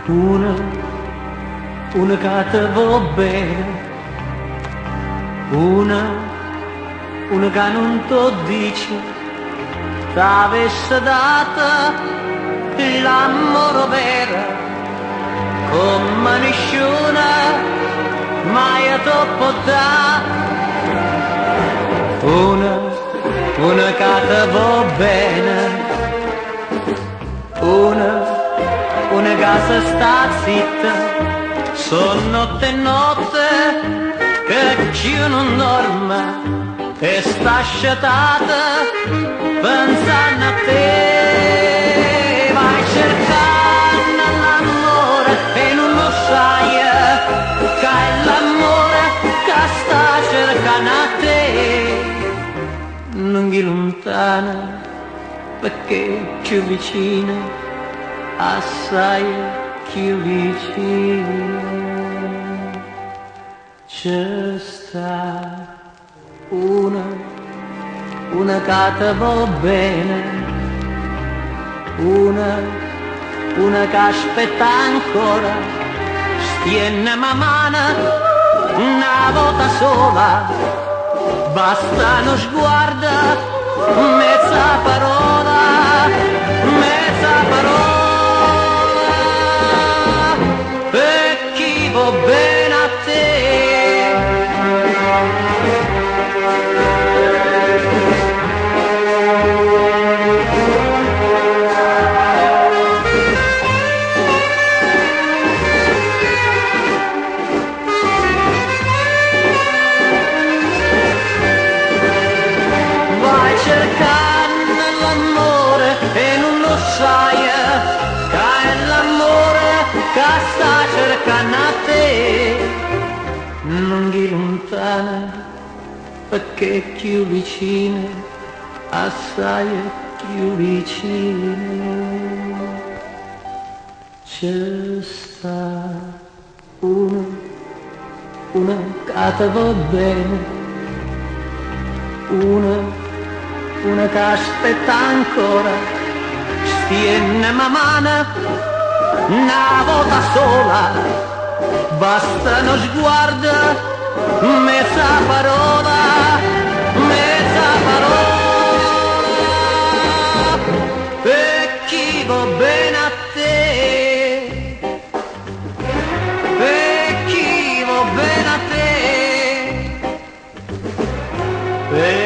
Una che te va bene, una che non t'o dice, t'avesse data l'amore vero, come nessuno mai t'ho potuto. Una che te va bene, una che se sta zitta, son notte e notte che io non dormo e sta sciatata pensando a te. Vai cercando l'amore e non lo sai che è l'amore che sta cercando a te. Non ghi lontana perché più vicina, assai più vicina. C'è sta una che te va bene, una che aspetta ancora, stienne ma mano una volta sola, basta uno sguardo, mezza parola, per chi va bene a te. Vai cercando l'amore e non lo sai che è l'amore che sta cercando a te. Non ghi lontana perché più vicina, assai più vicina. C'è sta una che te va bene, una che aspetta ancora, stienne ma mano una volta sola, basta uno sguardo, mezza parola, per chi va bene a te, per chi va bene a te.